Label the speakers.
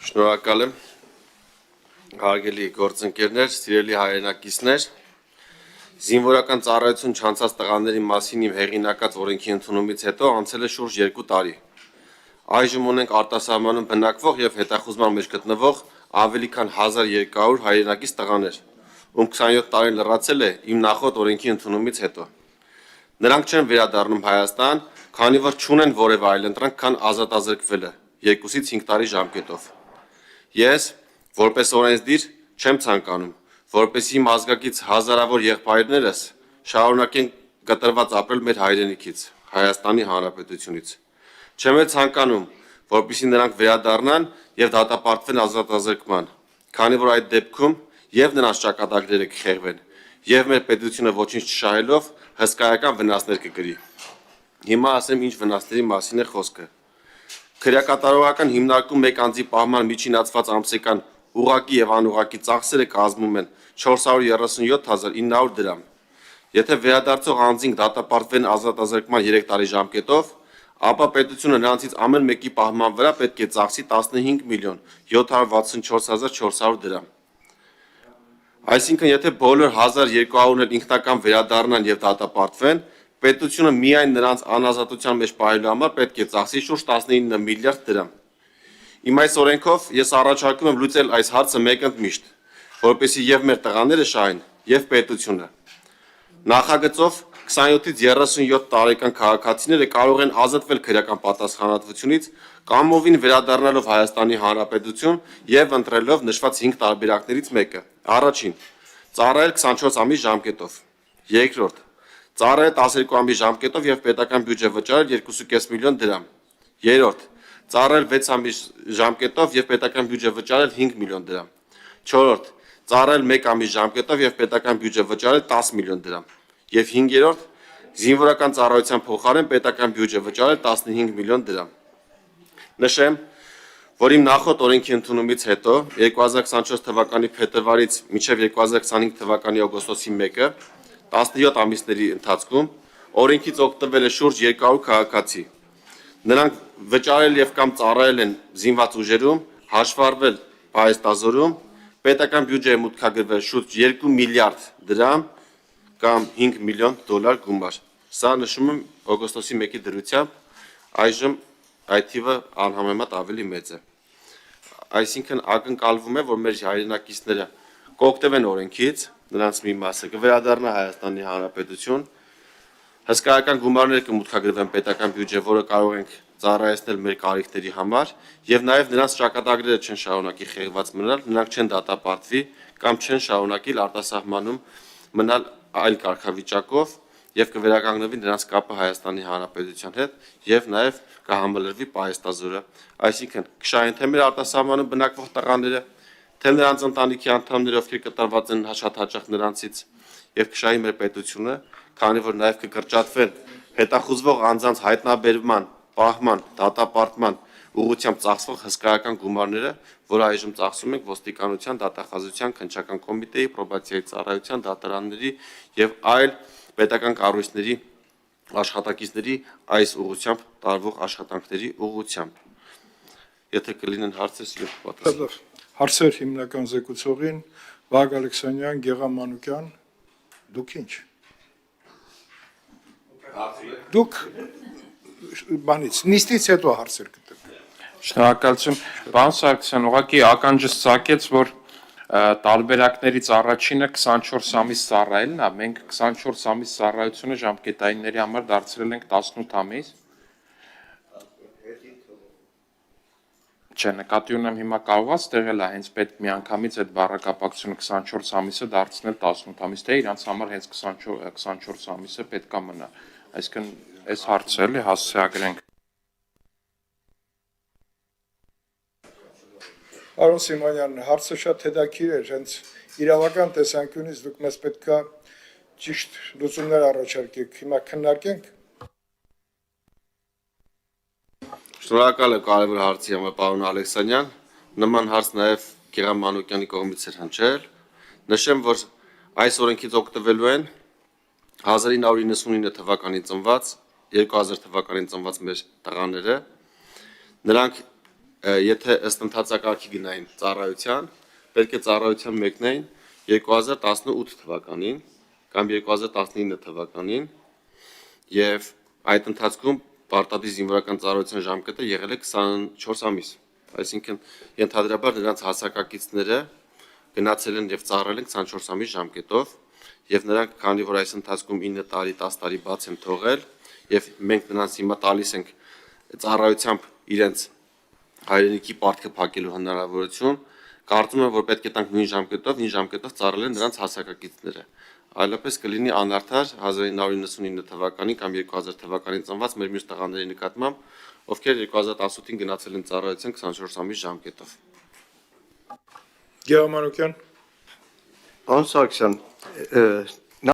Speaker 1: Շնորհակալ եմ, հարգելի գործընկերներ, սիրելի հայրենակիցներ, զինվորական ծառայություն չանցած տղաների մասին իմ հեղինակած օրենքի ընդունումից հետո անցել է շուրջ 2 տարի։ Այժմ ունենք արտասահմանում բնակվող եւ հետախուզման մեջ գտնվող ավելի քան 1200 հայրենակից տղաներ, ում 27 տարին լրացել է իմ նախորդ օրենքի ընդունումից հետո։ Նրանք չեն վերադառնում Հայաստան, քանի որ չունեն որևէ այլ ընտրանք, քան ազատազրկվելը 2-ից 5 տարի ժամկետով։ Ես, որպես օրենսդիր, չեմ ցանկանում, որպեսզի իմ ազգակից հազարավոր եղբայրներս շարունակեն կտրված ապրել մեր հայրենիքից, Հայաստանի Հանրապետությունից։ Չեմ էլ ցանկանում, որպեսզի նրանք վերադառնան եւ դատապարտվեն ազատազրկման, քանի որ այդ դեպքում եւ նրանց ճակատագրերը կխեղվեն, եւ մեր պետությունը ոչինչ չշահելով հսկայական վնասներ կկրի։ Հիմա ասեմ ինչ վնասների մասին է խոսքը։ Քրեակատարողական հիմնարկում մեկ անձի պահման միջինացված ամսական ուղղակի եւ անուղղակի ծախսերը կազմում են 437.900 դրամ։ Եթե վերադարձող անձին դատապարտվեն ազատազրկման 3 տարի ժամկետով, ապա պետությունը նրանցից ամեն մեկի պահման վրա պետք է ծախսի 15.764.400 դրամ։ Այսինքն, եթե բոլոր 1200-ն էլ ինքնական վերադառնան եւ դատապարտվեն, պետությունը միայն նրանց անազատության մեջ պահելու համար պետք է ծախսի շուրջ 19 միլիարդ դրամ։ Իմ այս օրենքով ես առաջարկում եմ լուծել այս հարցը մեկընդմիշտ, որպեսզի եւ մեր տղաները շահեն, եւ պետությունը։ Նախագծով 27-ից 37 տարեկան քաղաքացիները կարող են ազատվել քրեական պատասխանատվությունից կամովին վերադառնալով Հայաստանի Հանրապետություն եւ ընտրելով նշված 5 տարբերակներից մեկը։ Առաջին՝ ծառայել 24 ամիս ժամկետով։ Երկրորդ՝ ծառայել 12 ամիս ժամկետով եւ պետական բյուջե վճարել 2.5 միլիոն դրամ։ Երրորդ՝ ծառայել 6 ամիս ժամկետով եւ պետական բյուջե վճարել 5 միլիոն դրամ։ Չորրորդ՝ ծառայել 1 ամիս ժամկետով եւ պետական բյուջե վճարել 10 միլիոն դրամ։ Եվ 5-րդ՝ զինվորական ծառայության փոխարեն պետական բյուջե վճարել 15 միլիոն դրամ։ Նշեմ, որ իմ նախորդ օրենքի ընդունումից հետո 2024 թվականի փետրվարից մինչև 2025 թվականի օգոստոսի 1-ը 17 ամիսների ընթացքում օրենքից օգտվել է շուրջ 200 քաղաքացի։ Նրանք վճարել եւ կամ ծառայել են զինված ուժերում, հաշվառվել պահեստազորում, պետական բյուջեի մուտքագրվել շուրջ 2 միլիարդ դրամ կամ 5 միլիոն դոլար գումար։ Սա նշում եմ օգոստոսի 1-ի դրությամբ, այժմ այդ թիվը անհամեմատ ավելի մեծ է։ Այսինքն ակնկալվում է, որ մեր հայրենակիցները կօգտվեն օրենքից, նրանց մի մասը կվերադառնա Հայաստանի Հանրապետություն, հսկայական գումարներ կմուտքագրվեն պետական բյուջե, որը կարող ենք ծառայեցնել մեր կարիքների համար, եւ նաեւ նրանց ճակատագրերը չեն շարունակի խեղված մնալ, նրանք չեն դատապարտվի կամ չեն շարունակի արտասահմանում մնալ այլ կարգավիճակով եւ կվերականգնվի նրանց կապը Հայաստանի Հանրապետության հետ եւ նաեւ կհամալրվի պահեստազորը, այսինքն կշահեն թե մեր արտասահմանում բնակվող տղաները, թե նրանց ընտանիքի անդամները, ովքեր կտրված են շատ հաճախ նրանցից եւ կշահի մեր պետությունը, քանի որ նաեւ կկրճատվեն հետախուզվող անձանց հայտնաբերման, պահման, դատապարտման ուղղությամբ ծախսվող հսկայական գումարները, որ այժմ ծախսում ենք ոստիկանության, դատախազության, քննչական կոմիտեի, պրոբացիայի ծառայության, դատարանների եւ այլ պետական կառույցների աշխատակիցների այս ուղղությամբ տարվող աշխատանքների ուղղությամբ։ Եթե կլինեն հարցեր, ես պատասխան։
Speaker 2: Հարցեր հիմնական զեկուցողին Վահագ Ալեքսանյան, Գեղամ Մանուկյան, դուք ինչ։ Դուք բանից նիստից հետո հարցեր կտեք։
Speaker 3: Շնորհակալություն, պարոն Սարգսյան, ուղղակի ականջս ծակեց, որ տարբերակներից առաջինը 24 ամիս ծառայելն է, մենք 24 ամիս ծառայությունը ժամկետայինների համար դարձրել ենք 18 ամիս։ Չէ, նկատի ունեմ հիմա կարողա ստեղել է հենց պետք միանգամից այդ բառակապակցությունը 24 ամիսը դարձնել 18 ամիս, թե իրանց համար հենց 24 ամիսը պետքա մնա։ Այսինքն այս հարցը էլի հասցեագրենք։
Speaker 2: Պարոն Սիմոնյան, հարցը շատ հետաքրքիր էր, հենց իրավական տեսանկյունից դուք մեզ պետքա ճիշտ լուծումներ առաջարկեք, հիմա քննարկենք։
Speaker 1: Շնորհակալ եմ կարևոր հարցի համար, պարոն Ալեքսանյան։ Նման հարց նաեւ Գեղամ Մանուկյանի կողմից էր հնչել։ Նշեմ, որ այս օրենքից օգտվելու են 1999 թվականին ծնված, 2000 թվականին ծնված մեր տղաները։ Նրանք եթե ըստ ընթացակարգի գնային ծառայության, պետք է ծառայության մեկնային 2018 թվականին կամ 2019 թվականին եւ այդ ընթացքում պարտադիր զինվորական ծառայության ժամկետը եղել է 24 ամիս։ Այսինքն ենթադրաբար նրանց հասակակիցները գնացել են եւ ծառայել են 24 ամիս ժամկետով եւ նրանք քանի որ այս ընթացքում 9 տարի 10 տարի բաց են թողել եւ մենք նրանց հիմա տալիս ենք ծառայությամբ իրենց հայրենիքի պարտքը փակելու հնարավորություն, կարծում եմ որ պետք է տանք նույն ժամկետով ծառայել են նրանց հասակակիցները։ Այլապես կլինի անարդար 1999 թվականին կամ 2000 թվականին ծնված մեր մյուս տղաների նկատմամբ, ովքեր 2018-ին գնացել են ծառայության 24 ամիս ժամկետով։
Speaker 2: Գեհամանուկյան
Speaker 4: Պարոն Սարգսյան,